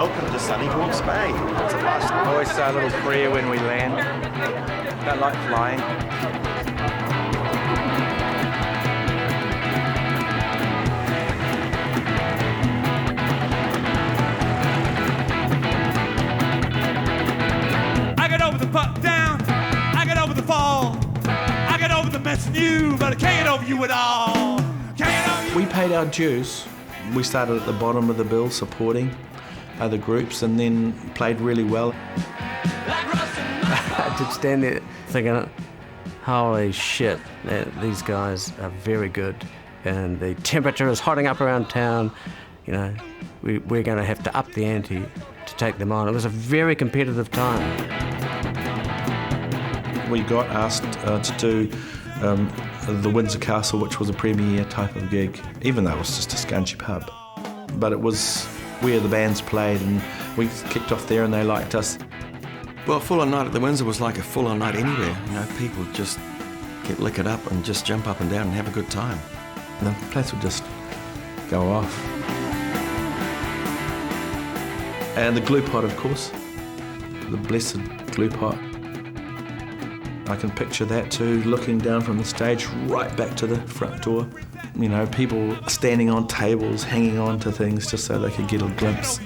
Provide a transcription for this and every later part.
Welcome to sunny Hawke's Bay. It's a blast. I always say a little prayer when we land. Don't like flying. I get over the put down, I get over the fall, I get over the mess new, but I can't get over you at all. Can't get over you. We paid our dues. We started at the bottom of the bill supporting other groups and then played really well. I did stand there thinking, holy shit, these guys are very good and the temperature is hotting up around town. You know, we're going to have to up the ante to take them on. It was a very competitive time. We got asked to do the Windsor Castle, which was a premiere type of gig, even though it was just a scungy pub. But it was where the bands played and we kicked off there and they liked us. Well, full-on night at the Windsor was like a full-on night anywhere. You know, people just get liquored up and just jump up and down and have a good time. And the place would just go off. And the glue pot, of course, the blessed glue pot. I can picture that too, looking down from the stage right back to the front door. You know, people standing on tables, hanging on to things just so they could get a glimpse.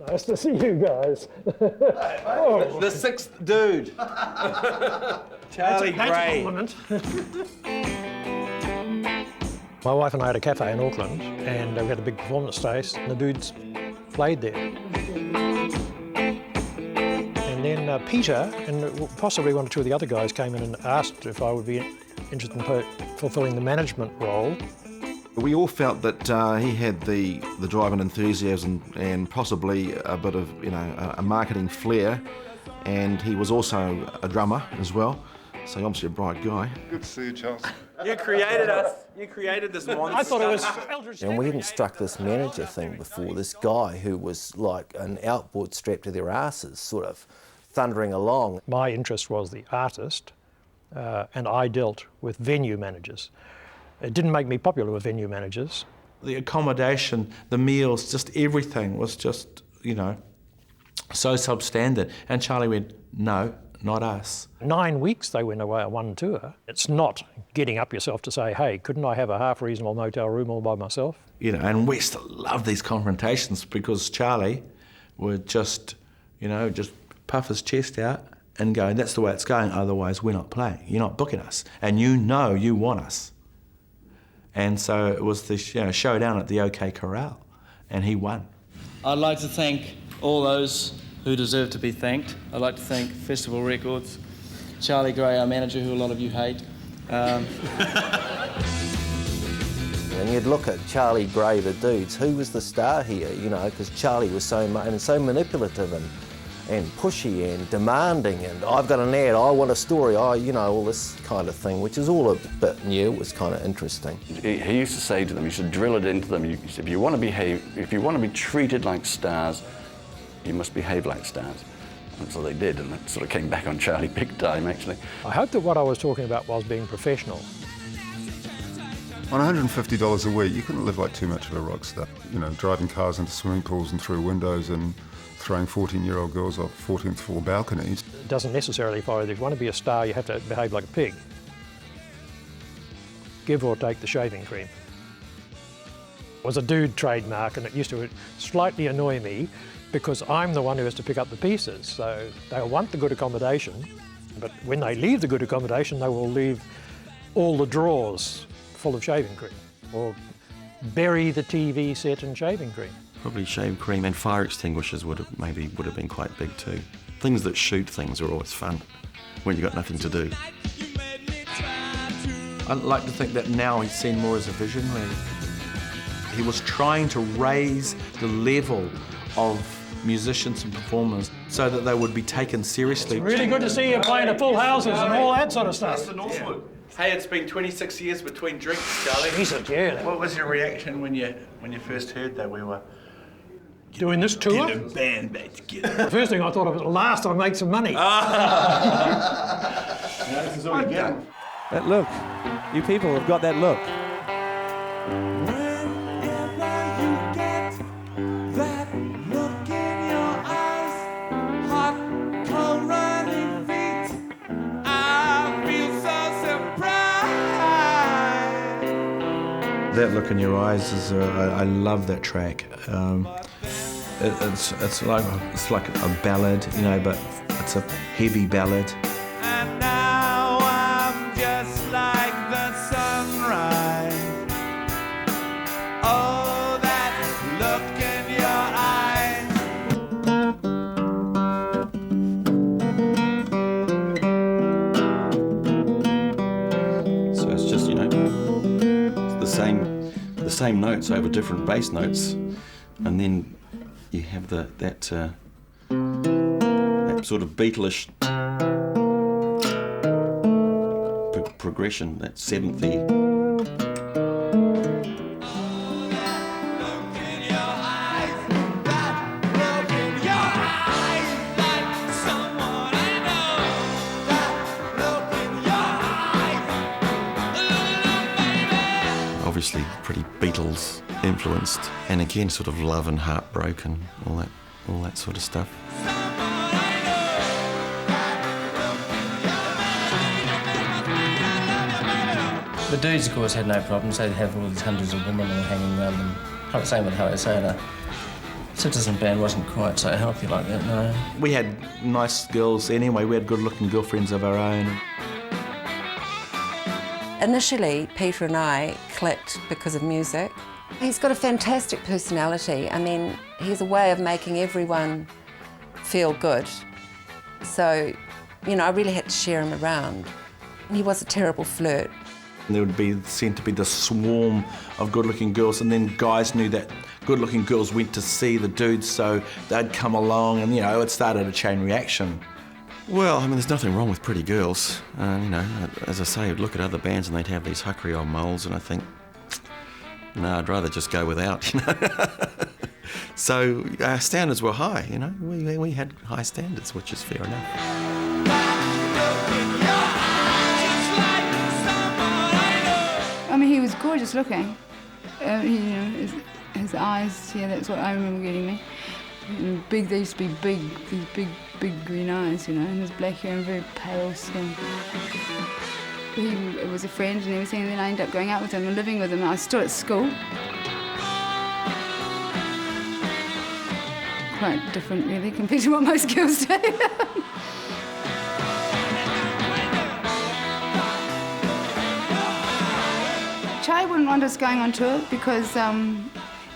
Nice to see you guys. The sixth dude. Charlie Gray. My wife and I had a cafe in Auckland and we had a big performance space and the dudes played there. And then Peter and possibly one or two of the other guys came in and asked if I would be interested in fulfilling the management role. We all felt that he had the drive and enthusiasm and possibly a bit of, you know, a marketing flair, and he was also a drummer as well, so obviously a bright guy. Good to see you, Charles. You created us. You created this monster. I thought it was Eldridge. And we hadn't struck this manager thing before, this guy who was like an outboard strapped to their asses, sort of thundering along. My interest was the artist, and I dealt with venue managers. It didn't make me popular with venue managers. The accommodation, the meals, just everything was just, you know, so substandard. And Charlie went, no, not us. 9 weeks they went away on one tour. It's not getting up yourself to say, hey, couldn't I have a half reasonable motel room all by myself? You know, and we still love these confrontations because Charlie would just, you know, just puff his chest out and go, that's the way it's going, otherwise we're not playing. You're not booking us. And you know you want us. And so it was this, you know, showdown at the OK Corral, and he won. I'd like to thank all those who deserve to be thanked. I'd like to thank Festival Records, Charlie Gray, our manager, who a lot of you hate. And you'd look at Charlie Gray, the dudes, who was the star here, you know, because Charlie was so manipulative and pushy and demanding, and I've got an ad, I want a story, you know, all this kind of thing, which is all a bit new. It was kind of interesting. He used to say to them, you should drill it into them, he said, if you want to be treated like stars, you must behave like stars. And so they did, and that sort of came back on Charlie big time, actually. I hope that what I was talking about was being professional. On $150 a week, you couldn't live like too much of a rock star. You know, driving cars into swimming pools and through windows and throwing 14-year-old girls off 14th floor balconies. It doesn't necessarily follow that if you want to be a star, you have to behave like a pig. Give or take the shaving cream. It was a dude trademark, and it used to slightly annoy me because I'm the one who has to pick up the pieces. So they'll want the good accommodation, but when they leave the good accommodation, they will leave all the drawers full of shaving cream, or bury the TV set in shaving cream. Probably shave cream and fire extinguishers would have been quite big too. Things that shoot things are always fun when you've got nothing to do. I'd like to think that now he's seen more as a visionary. He was trying to raise the level of musicians and performers so that they would be taken seriously. It's really good to see you playing at full houses and all that sort of stuff. That's the Northwood. Hey, it's been 26 years between drinks, Charlie. Jesus, yeah. What was your reaction when you first heard that we were Doing this tour? getting a band back together? The first thing I thought of was, last I'll make some money. This is all you get. That look. You people have got that look. That look in your eyes is I love that track. It's like a ballad, you know, but it's a heavy ballad. And now I'm just like the sunrise. Oh, that look in your eyes. So it's just, you know, it's the same notes over different bass notes, and then you have that sort of Beatlish progression, that seventh-y. Obviously pretty Beatles influenced, and again sort of love and heartbroken, all that sort of stuff. The dudes, of course, had no problems. They'd have all these hundreds of women all hanging around them. Same with Ho'osauna. Citizen Band wasn't quite so healthy like that, no. We had nice girls anyway. We had good-looking girlfriends of our own. Initially, Peter and I clicked because of music. He's got a fantastic personality. I mean, he has a way of making everyone feel good. So, you know, I really had to share him around. He was a terrible flirt. There would be seemed to be this swarm of good-looking girls, and then guys knew that good-looking girls went to see the dudes, so they'd come along, and, you know, it started a chain reaction. Well, I mean, there's nothing wrong with pretty girls. You know, as I say, I'd look at other bands and they'd have these huckery old moles, and I think, no, I'd rather just go without, you know. So our standards were high, you know. We had high standards, which is fair enough. I mean, he was gorgeous looking. You know, his eyes, yeah, that's what I remember getting me. Big, they used to be big, these big green eyes, you know, and his black hair and very pale skin. He was a friend and everything, and then I ended up going out with him and living with him. I was still at school. Quite different, really, compared to what most girls do. Charlie wouldn't want us going on tour because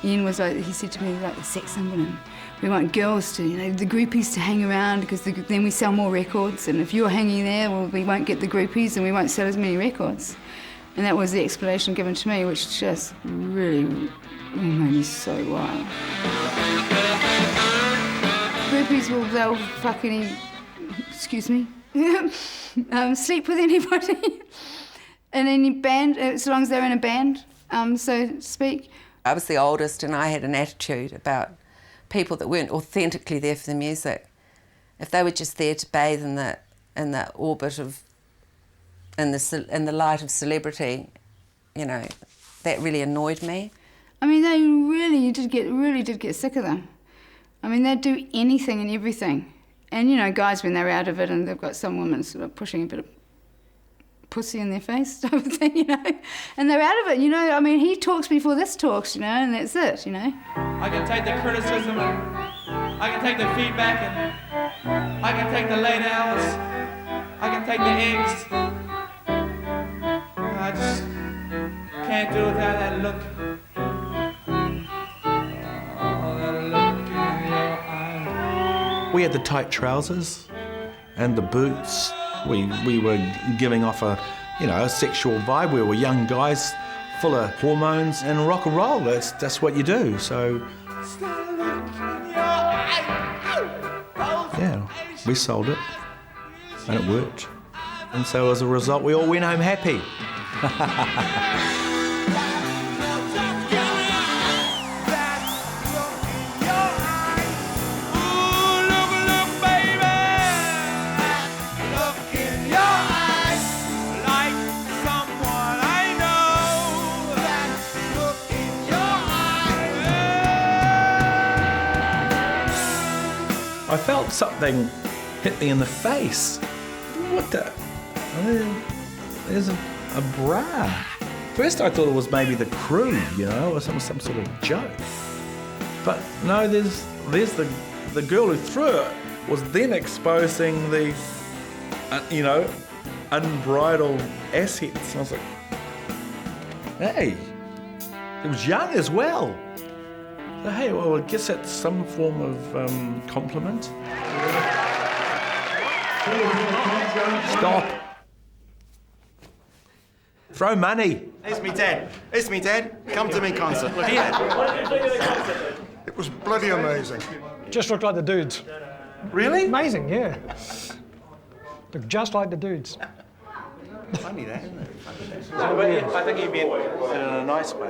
Ian was like, he said to me, like, the sex symbol, and we want girls to, you know, the groupies to hang around because then we sell more records, and if you're hanging there, well, we won't get the groupies and we won't sell as many records. And that was the explanation given to me, which just really made me so wild. Groupies they'll fucking, excuse me, sleep with anybody. In any band, as long as they're in a band, so to speak. I was the oldest and I had an attitude about people that weren't authentically there for the music. If they were just there to bathe in the orbit of, in the light of celebrity, you know, that really annoyed me. I mean, they really did get sick of them. I mean, they'd do anything and everything. And, you know, guys, when they're out of it and they've got some women sort of pushing a bit of pussy in their face type of thing, you know, and they're out of it, you know. I mean, he talks before this talks, you know, and that's it, you know. I can take the criticism, and I can take the feedback, and I can take the late hours, I can take the eggs. I just can't do without that look. Oh, that look in your eye. We had the tight trousers and the boots. We were giving off a sexual vibe. We were young guys, full of hormones and rock and roll. That's what you do. So, yeah, we sold it, and it worked. And so as a result, we all went home happy. I felt something hit me in the face. What the? There's a bra. First I thought it was maybe the crew, you know, or some sort of joke. But no, there's the girl who threw it was then exposing the, you know, unbridled assets. And I was like, hey, it was young as well. So, hey, well, I guess that's some form of compliment. Stop. Throw money. It's me, Dad. It's me, Dad. Come to me concert. Look at that. It was bloody amazing. Just looked like the dudes. Really? Amazing, yeah. Looked just like the dudes. Funny that, isn't it? I think you meant in a nice way.